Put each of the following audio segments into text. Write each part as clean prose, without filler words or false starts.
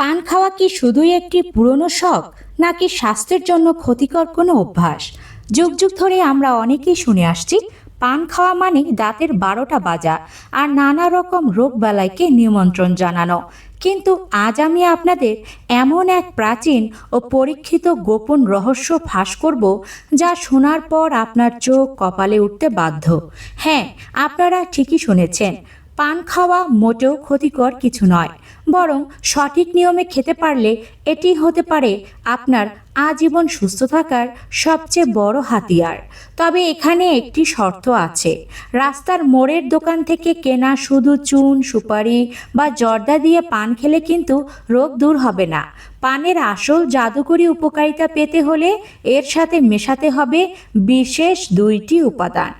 পান খাওয়া কি শুধুই একটি পুরনো শখ, নাকি স্বাস্থ্যের জন্য ক্ষতিকর কোনো অভ্যাস? যুগ যুগ ধরে আমরা অনেকেই শুনে আসছি পান খাওয়া মানে দাঁতের 12টা বাজা আর নানা রকম রোগ বালাইকে নিমন্ত্রণ জানানো। কিন্তু আজ আমি আপনাদের এমন এক প্রাচীন ও পরীক্ষিত গোপন রহস্য ফাঁস করব, যা শোনার পর আপনার চোখ কপালে উঠতে বাধ্য। হ্যাঁ, আপনারা ঠিকই শুনেছেন, পান খাওয়া মোটেও ক্ষতিকর কিছু নয়, বরং সঠিক নিয়মে খেতে পারলে এটি হতে পারে আপনার আজীবন সুস্থ থাকার সবচেয়ে বড় হাতিয়ার। তবে এখানে একটি শর্ত আছে। রাস্তার মোড়ের দোকান থেকে কেনা শুধু চুন, সুপারি বা জর্দা দিয়ে পান খেলে কিন্তু রোগ দূর হবে না। পানের আসল জাদুকরী উপকারিতা পেতে হলে এর সাথে মেশাতে হবে বিশেষ 2টি উপাদান।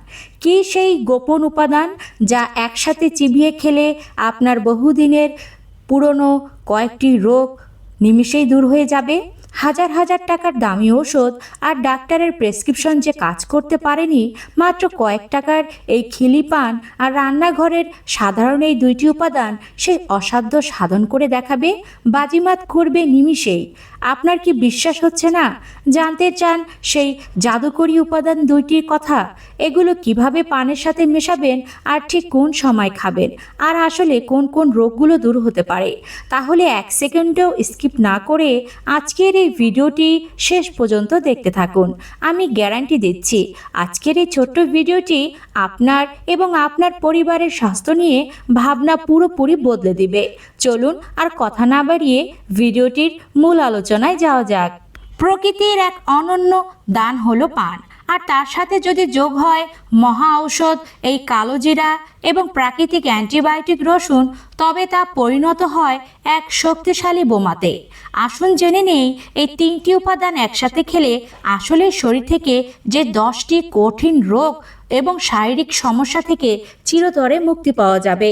কি সেই গোপন উপাদান যা একসাথে চিবিয়ে খেলে আপনার বহুদিনের পুরনো কয়েকটি রোগ নিমিষেই দূর হয়ে যাবে? হাজার হাজার টাকার দামি ঔষধ আর ডাক্তারের প্রেসক্রিপশন যে কাজ করতে পারেনি, মাত্র কয়েক টাকার এই খিলি পান আর রান্নাঘরের সাধারণ এই 2টি উপাদান সেই অসাধ্য সাধন করে দেখাবে, বাজিমাত করবে নিমিষেই। আপনার কি বিশ্বাস হচ্ছে না? জানতে চান সেই জাদুকরী উপাদান 2টির কথা? এগুলো কিভাবে পানের সাথে মেশাবেন আর ঠিক কোন সময় খাবেন, আর আসলে কোন কোন রোগগুলো দূর হতে পারে? তাহলে 1 সেকেন্ডও স্কিপ না করে আজকের এই ভিডিওটি শেষ পর্যন্ত দেখতে থাকুন। আমি গ্যারান্টি দিচ্ছি আজকের এই ছোট্ট ভিডিওটি আপনার এবং আপনার পরিবারের স্বাস্থ্য নিয়ে ভাবনা পুরোপুরি বদলে দিবে। চলুন আর কথা না বাড়িয়ে ভিডিওটির মূল আলোচনায় যাওয়া যাক। প্রকৃতির এক অনন্য দান হলো পান, আর তার সাথে যদি যোগ হয় মহা ঔষধ এই কালোজিরা এবং প্রাকৃতিক অ্যান্টিবায়োটিক রসুন, তবে তা পরিণত হয় এক শক্তিশালী বোমাতে। আসুন জেনে নেই এই 3টি উপাদান একসাথে খেলে আসলে শরীর থেকে যে 10টি কঠিন রোগ এবং শারীরিক সমস্যা থেকে চিরতরে মুক্তি পাওয়া যাবে।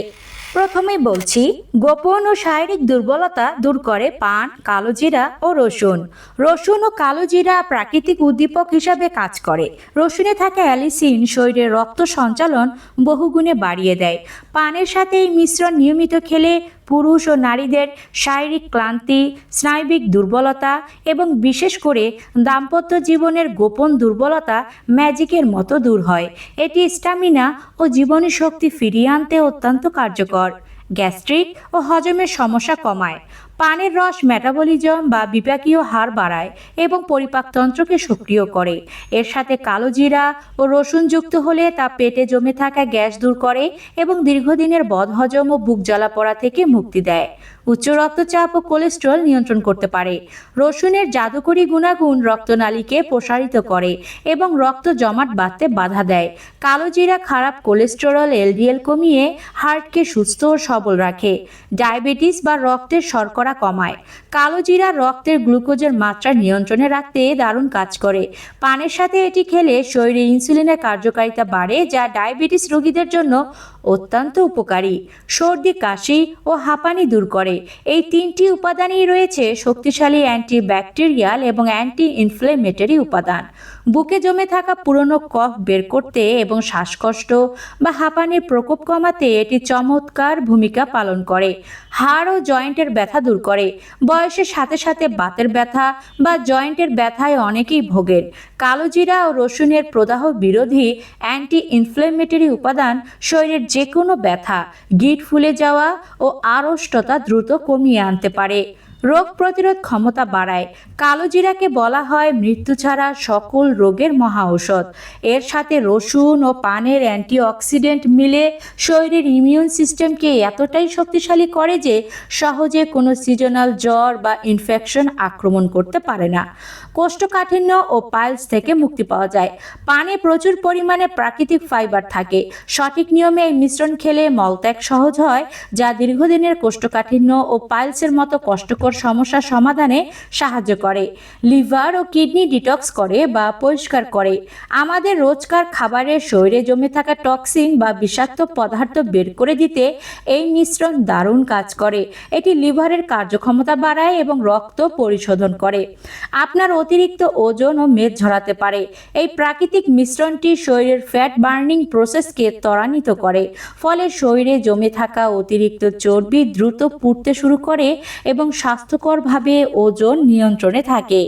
প্রথমে বলছি, গোপন ও শারীরিক দুর্বলতা দূর করে পান, কালোজিরা ও রসুন। রসুন ও কালোজিরা প্রাকৃতিক উদ্দীপক হিসাবে কাজ করে। রসুনে থাকা অ্যালিসিন শরীরে রক্ত সঞ্চালন বহুগুণে বাড়িয়ে দেয়। পানের সাথে এই মিশ্রণ নিয়মিত খেলে পুরুষ ও নারীদের শারীরিক ক্লান্তি, স্নায়বিক দুর্বলতা এবং বিশেষ করে দাম্পত্য জীবনের গোপন দুর্বলতা ম্যাজিকের মতো দূর হয়। এটি স্ট্যামিনা ও জীবনী শক্তি ফিরিয়ে আনতে অত্যন্ত কার্যকর। গ্যাস্ট্রিক ও হজমের সমস্যা কমায়। পানের রস মেটাবলিজম বা বিপাকীয় হার বাড়ায় এবং পরিপাকতন্ত্রকে সক্রিয় করে। এর সাথে কালোজিরা ও রসুন যুক্ত হলে তা পেটে জমে থাকা গ্যাস দূর করে এবং দীর্ঘদিনের বদহজম ও বুক জ্বালা পড়া থেকে মুক্তি দেয়। উচ্চ রক্তচাপ ও কোলেস্টেরল নিয়ন্ত্রণ করতে পারে। রসুনের জাদুকরী গুণাগুণ রক্তনালীকে প্রসারিত করে এবং রক্ত জমাট বাঁধতে বাধা দেয়। কালোজিরা খারাপ কোলেস্টেরল এলডিএল কমিয়ে হার্টকে সুস্থ ও সবল রাখে। ডায়াবেটিস বা রক্তের শর্করা কমায়। কালোজিরা রক্তের গ্লুকোজের মাত্রা নিয়ন্ত্রণে রাখতে দারুণ কাজ করে। পানের সাথে এটি খেলে শরীরে ইনসুলিনের কার্যকারিতা বাড়ে, যা ডায়াবেটিস রোগীদের জন্য অত্যন্ত উপকারী। সর্দি, কাশি ও হাঁপানি দূর করে। এই 3টি উপাদানই রয়েছে শক্তিশালী অ্যান্টিব্যাকটেরিয়াল এবং অ্যান্টি ইনফ্লেমেটরি উপাদান। বুকে জমে থাকা পুরনো কফ বের করতে এবং শ্বাসকষ্ট বা হাঁপানির প্রকোপ কমাতে এটি চমৎকার ভূমিকা পালন করে। হাড় ও জয়েন্টের ব্যথা দূর করে। বয়সের সাথে সাথে বাতের ব্যথা বা জয়েন্টের ব্যথায় অনেকেই ভোগেন। কালোজিরা ও রসুনের প্রদাহ বিরোধী অ্যান্টি ইনফ্লেমেটরি উপাদান শরীরের যে কোনো ব্যথা, গিঁট ফুলে যাওয়া ও আড়ষ্টতা দ্রুত কমিয়ে আনতে পারে। রোগ প্রতিরোধ ক্ষমতা বাড়ায়। কালোজিরাকে বলা হয় মৃত্যু ছাড়া সকল রোগের মহা ঔষধ। এর সাথে রসুন ও পানের অ্যান্টিঅক্সিডেন্ট মিলে শরীরের ইমিউন সিস্টেমকে এতটাই শক্তিশালী করে যে সহজে কোনো সিজনাল জ্বর বা ইনফেকশন আক্রমণ করতে পারে না। কোষ্ঠকাঠিন্য ও পাইলস থেকে মুক্তি পাওয়া যায়। পানে প্রচুর পরিমাণে প্রাকৃতিক ফাইবার থাকে। সঠিক নিয়মে এই মিশ্রণ খেলে মলত্যাগ সহজ হয়, যা দীর্ঘদিনের কোষ্ঠকাঠিন্য ও পাইলসের মতো কষ্টকর সমস্যা সমাধানে সাহায্য করে। লিভার ও কিডনি ডিটক্স করে বা পরিষ্কার করে। আমাদের রোজকার খাবারের শরীরে জমে থাকা টক্সিন বা বিষাক্ত পদার্থ বের করে দিতে এই মিশ্রণ দারুণ কাজ করে। এটি লিভারের কার্যক্ষমতা বাড়ায় এবং রক্ত পরিশোধন করে। আপনার অতিরিক্ত ওজন ও মেদ ঝরাতে পারে। এই প্রাকৃতিক মিশ্রণটি শরীরের ফ্যাট বার্নিং প্রসেসকে ত্বরান্বিত করে, ফলে শরীরে জমে থাকা অতিরিক্ত চর্বি দ্রুত পুড়তে শুরু করে এবং স্বাস্থ্য স্বাস্থ্যকরভাবে ওজন নিয়ন্ত্রণে থাকে।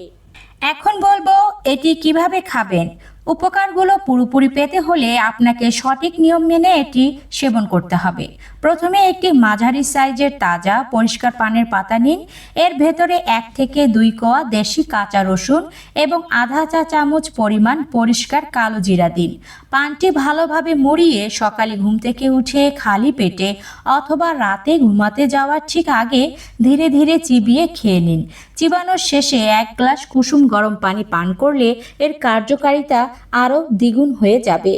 এখন বলবো এটি কিভাবে খাবেন। উপকারগুলো পুরোপুরি পেতে হলে আপনাকে সঠিক নিয়ম মেনে এটি সেবন করতে হবে। প্রথমে একটি মাঝারি সাইজের তাজা পরিষ্কার পানের পাতা নিন। এর ভেতরে 1 থেকে 2 কোয়া দেশি কাঁচা রসুন এবং আধা চা চামচ পরিমাণ পরিষ্কার কালো জিরা দিন। পানটি ভালোভাবে মুড়িয়ে সকালে ঘুম থেকে উঠে খালি পেটে অথবা রাতে ঘুমাতে যাওয়ার ঠিক আগে ধীরে ধীরে চিবিয়ে খেয়ে নিন। চিবানোর শেষে 1 গ্লাস কুসুম গরম পানি পান করলে এর কার্যকারিতা আরও দ্বিগুণ হয়ে যাবে।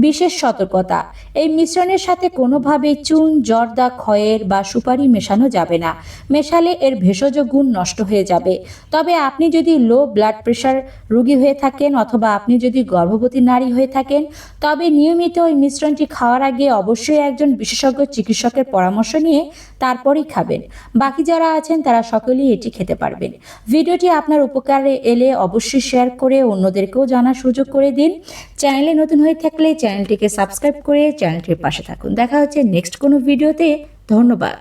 বিশেষ সতর্কতা, এই মিশ্রণের সাথে কোনোভাবে চুন, জর্দা, খয়ের বা সুপারি মেশানো যাবে না। মেশালে এর ভেষজ গুণ নষ্ট হয়ে যাবে। তবে আপনি যদি লো ব্লাড প্রেশার রোগী হয়ে থাকেন অথবা আপনি যদি গর্ভবতী নারী হয়ে থাকেন, তবে নিয়মিত এই মিশ্রণটি খাওয়ার আগে অবশ্যই একজন বিশেষজ্ঞ চিকিৎসকের পরামর্শ নিয়ে তারপরেই খাবেন। বাকি যারা আছেন তারা সকলেই এটি খেতে পারবেন। ভিডিওটি আপনার উপকারে এলে অবশ্যই শেয়ার করে অন্যদেরকেও জানার সুযোগ করে দিন। চ্যানেলে নতুন হয়ে থাকলে চ্যানেলটিকে সাবস্ক্রাইব করে চ্যানেলটির পাশে থাকুন। দেখা হচ্ছে নেক্সট কোনো ভিডিওতে। ধন্যবাদ।